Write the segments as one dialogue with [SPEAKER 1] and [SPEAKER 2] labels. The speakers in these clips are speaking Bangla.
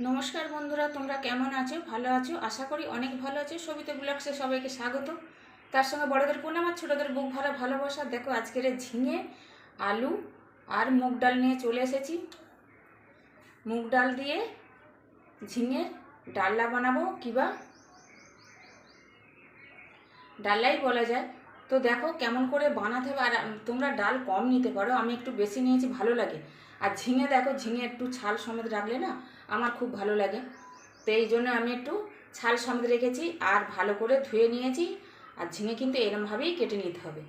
[SPEAKER 1] নমস্কার বন্ধুরা, তোমরা কেমন আছো? ভালো আছো? আশা করি অনেক ভালো আছো। সবিতা ব্লগসে সবাইকে স্বাগত। তার সঙ্গে বড়দের প্রণাম আর ছোটদের বুক ভরা ভালোবাসা। দেখো আজকের ঝিঙে, আলু আর মুগ ডাল নিয়ে চলে এসেছি। মুগ ডাল দিয়ে ঝিঙের ডালনা বানাবো, কিবা ডাললাই বলা যায়। তো দেখো কেমন করে বানাতে হবে। আর তোমরা ডাল কম নিতে পারো, আমি একটু বেশি নিয়েছি, ভালো লাগে। আর ঝিঙে দেখো, ঝিঙে একটু ছাল সমেত রাখলে না আমার খুব ভালো লাগে। তো এই জন্য আমি একটু ছাল সমেত রেখেছি আর ভালো করে ধুয়ে নিয়েছি। আর ঝিঙে কিন্তু এরমভাবেই কেটে নিতে হবে।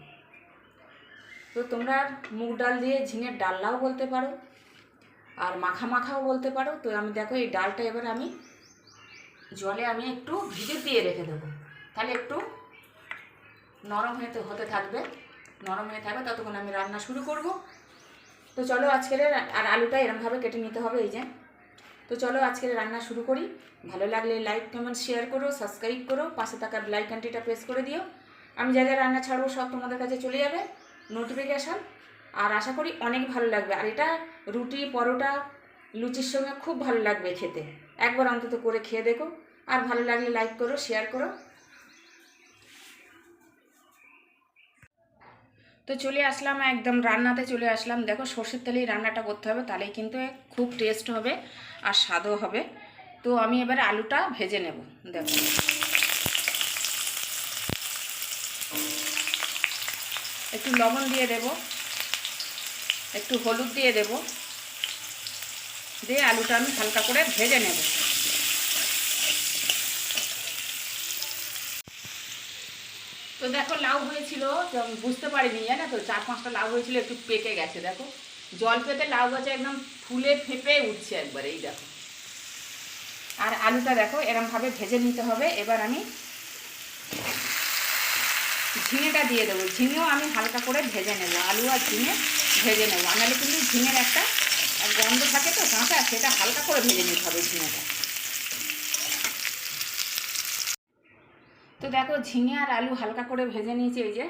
[SPEAKER 1] তো তোমরা মুগ ডাল দিয়ে ঝিঙের ডালনাও বলতে পারো আর মাখা মাখাও বলতে পারো। তো আমি দেখো এই ডালটা এবার আমি জলে একটু ভিজে দিয়ে রেখে দেবো, তাহলে একটু নরম হতে থাকবে। নরম হয়ে থাকবে ততক্ষণ আমি রান্না শুরু করব। তো চলো আজকের, আর আলুটা এরমভাবে কেটে নিতে হবে, এই যে। তো চলো আজকের রান্না শুরু করি। ভালো লাগলে লাইক কমেন্ট শেয়ার করো, সাবস্ক্রাইব করো, পাশে থাকা বেল আইকনটিটা প্রেস করে দিও। আমি যা যা রান্না ছাড়বো সব তোমাদের কাছে চলে যাবে নোটিফিকেশান। আর আশা করি অনেক ভালো লাগবে। আর এটা রুটি, পরোটা, লুচির সঙ্গে খুব ভালো লাগবে খেতে। একবার অন্তত করে খেয়ে দেখো। আর ভালো লাগলে লাইক করো, শেয়ার করো। তো চলে আসলাম, একদম রান্নাতে চলে আসলাম। দেখো সর্ষের তেলেই রান্নাটা করতে হবে, তাহলেই কিন্তু খুব টেস্ট হবে আর স্বাদও হবে। তো আমি এবারে আলুটা ভেজে নেব। দেখো একটু লবণ দিয়ে দেব, একটু হলুদ দিয়ে দেব, দিয়ে আলুটা আমি হালকা করে ভেজে নেব। তো দেখো লাউ হয়েছিল, বুঝতে পারিনি, জানো তো, 4-5টা লাউ হয়েছিল, একটু পেকে গেছে। দেখো জল পেতে লাউ গাছে একদম ফুলে ফেঁপে উঠছে একবারে, এই দেখো। আর আলুটা দেখো এরমভাবে ভেজে নিতে হবে। এবার আমি ঝিঙেটা দিয়ে দেবো। ঝিঙেও আমি হালকা করে ভেজে নেব, আলু আর ঝিঙে ভেজে নেবো। নাহলে কিন্তু ঝিঙের একটা গন্ধ থাকে তো কাঁচা, সেটা হালকা করে ভেজে নিতে হবে ঝিঙেটা। তো দেখো ঝিঙে আর আলু হালকা করে ভেজে নিয়েছি, এই যে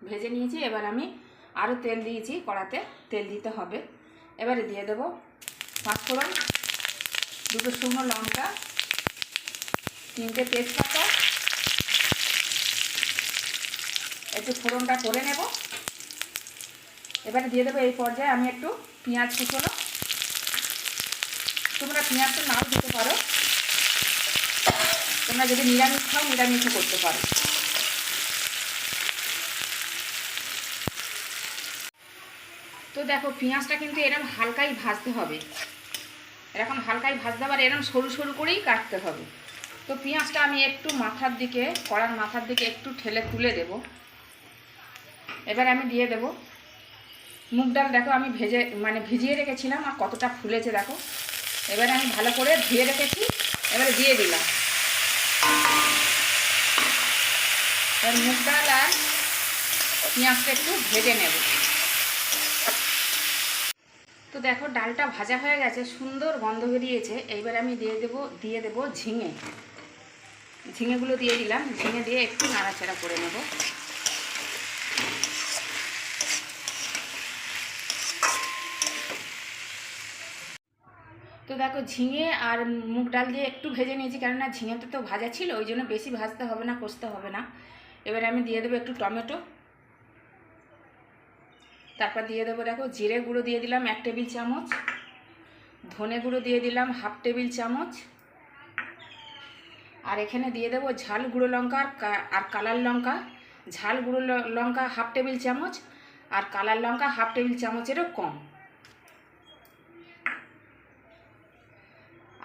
[SPEAKER 1] ভেজে নিয়েছি। এবার আমি আরও তেল দিয়েছি, কড়াতে তেল দিতে হবে। এবারে দিয়ে দেবো 5 ফোড়ন, 2টো শুকনো লঙ্কা, 3টে তেজপাতা। একটু ফোড়নটা করে নেব। এবারে দিয়ে দেবো এই পর্যায়ে আমি একটু পেঁয়াজ কুচোনো। তোমরা পেঁয়াজটা নাও দিতে পারো, তোমরা যদি নিরামিষ খাও নিরামিষও করতে পারো। তো দেখো পেঁয়াজটা কিন্তু এরকম হালকাই ভাজতে হবে, এরকম হালকাই ভাজতে হবে, আর এরকম সরু সরু করেই কাটতে হবে। তো পেঁয়াজটা আমি একটু মাথার দিকে, কড়ার মাথার দিকে একটু ঠেলে তুলে দেব। এবার আমি দিয়ে দেব মুগ ডাল। দেখো আমি ভিজিয়ে রেখেছিলাম, আর কতটা ফুলেছে দেখো। এবারে আমি ভালো করে ধুয়ে রেখেছি, এবারে দিয়ে দিলাম। এবার মুগ ডাল আর পেঁয়াজটা একটু ভেজে নেব। তো দেখো ডালটা ভাজা হয়ে গেছে, সুন্দর গন্ধ বেরিয়েছে। এইবার আমি দিয়ে দেব ঝিঙে। ঝিঙেগুলো দিয়ে দিলাম। ঝিঙে দিয়ে একটু নাড়াচাড়া করে নেব। তো দেখো ঝিঙে আর মুগ ডাল দিয়ে একটু ভেজে নিয়েছি, কেননা ঝিঙেটা তো ভাজা ছিল, ওই জন্য বেশি ভাজতে হবে না, কষতে হবে না। এবারে আমি দিয়ে দেবো একটু টমেটো। তারপর দিয়ে দেবো, দেখো জিরে গুঁড়ো দিয়ে দিলাম 1 টেবিল চামচ, ধনে গুঁড়ো দিয়ে দিলাম 1/2 টেবিল চামচ, আর এখানে দিয়ে দেবো ঝাল গুঁড়ো লঙ্কা আর কালার লঙ্কা। ঝাল গুঁড়ো লঙ্কা 1/2 টেবিল চামচ, আর কালার লঙ্কা 1/2 টেবিল চামচেরও কম।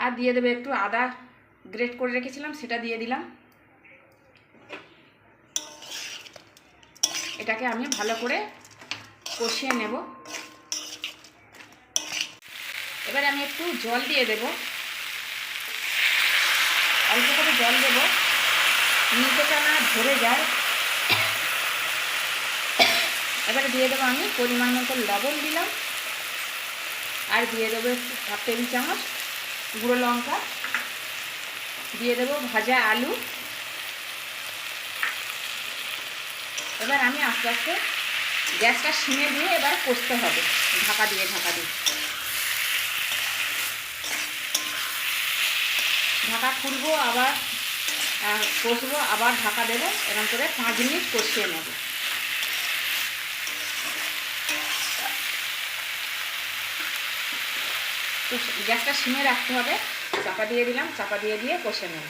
[SPEAKER 1] আর দিয়ে দেবো একটু আদা গ্রেট করে রেখেছিলাম, সেটা দিয়ে দিলাম। এটাকে আমি ভালো করে কষিয়ে নেব। এবার আমি একটু জল দিয়ে দেব, অল্প করে জল দেব, নিচেটা না ধরে যায়। এবারে দিয়ে দেবো আমি পরিমাণ মতো লবণ দিলাম, আর দিয়ে দেবো একটু 1/2 টেবিল চামচ গুঁড়ো লঙ্কা, দিয়ে দেবো ভাজা আলু। এবার আমি আস্তে আস্তে গ্যাসটা সিমে দিয়ে এবার কষতে হবে, ঢাকা দিয়ে। ঢাকা খুলবো, আবার কষবো, আবার ঢাকা দেবো, এরকম করে 5 মিনিট কষিয়ে নেব। তো গ্যাসটা সিমে রাখতে হবে। চাপা দিয়ে দিলাম, চাপা দিয়ে কষে নেব।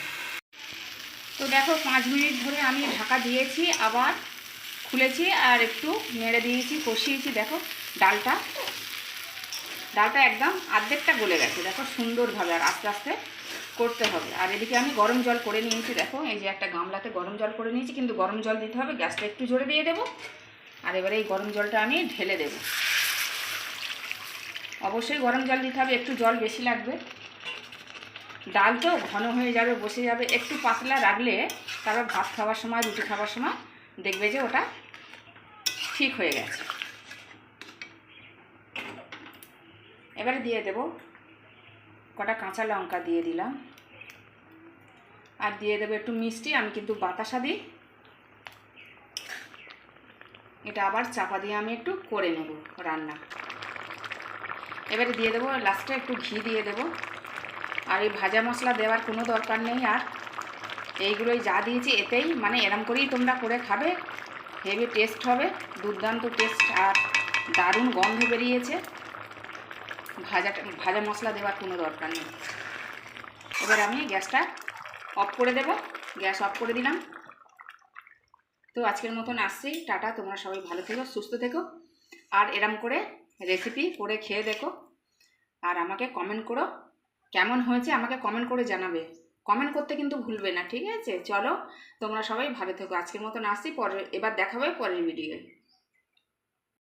[SPEAKER 1] তো দেখো 5 মিনিট ধরে আমি ঢাকা দিয়েছি, আবার খুলেছি আর একটু নেড়ে দিয়েছি, কষিয়েছি। দেখো ডালটা একদম অর্ধেকটা গলে গেছে, দেখো সুন্দরভাবে। আর আস্তে আস্তে করতে হবে। আর এদিকে আমি গরম জল করে নিয়েছি, দেখো এই যে একটা গামলাতে গরম জল করে নিয়েছি, কিন্তু গরম জল দিতে হবে। গ্যাসটা একটু জোরে দিয়ে দেবো। আর এবারে এই গরম জলটা আমি ঢেলে দেব। অবশ্যই গরম জল দিতে হবে, একটু জল বেশি লাগবে। ডাল তো ঘন হয়ে যাবে, বসে যাবে। একটু পাতলা রাখলে তারপর ভাত খাওয়ার সময়, রুটি খাওয়ার সময় দেখবে যে ওটা ঠিক হয়ে গেছে। এবারে দিয়ে দেব কটা কাঁচা লঙ্কা দিয়ে দিলাম, আর দিয়ে দেবো একটু মিষ্টি। আমি কিন্তু বাতাসা দিই। এটা আবার চাপা দিয়ে আমি একটু করে নেব রান্না। এবারে দিয়ে দেবো লাস্টে একটু ঘি দিয়ে দেবো। আর এই ভাজা মশলা দেওয়ার কোনো দরকার নেই। আর এইগুলোই যা দিয়েছি এতেই, মানে এরম করেই তোমরা করে খাবে, হেভি টেস্ট হবে, দুর্দান্ত টেস্ট। আর দারুণ গন্ধ বেরিয়েছে। ভাজা মশলা দেওয়ার কোনো দরকার নেই। এবার আমি গ্যাসটা অফ করে দেব। গ্যাস অফ করে দিলাম। তো আজকের মতন আসছি, টাটা। তোমরা সবাই ভালো থেকো, সুস্থ থেকো। আর এরম করে রেসিপি করে খেয়ে দেখো, আর আমাকে কমেন্ট করো কেমন হয়েছে। আমাকে কমেন্ট করে জানাবে। কমেন্ট করতে কিন্তু ভুলবে না, ঠিক আছে? চলো তোমরা সবাই ভালো থেকো। আজকের মতন আসছি, এবার দেখা হবে পরের ভিডিওয়।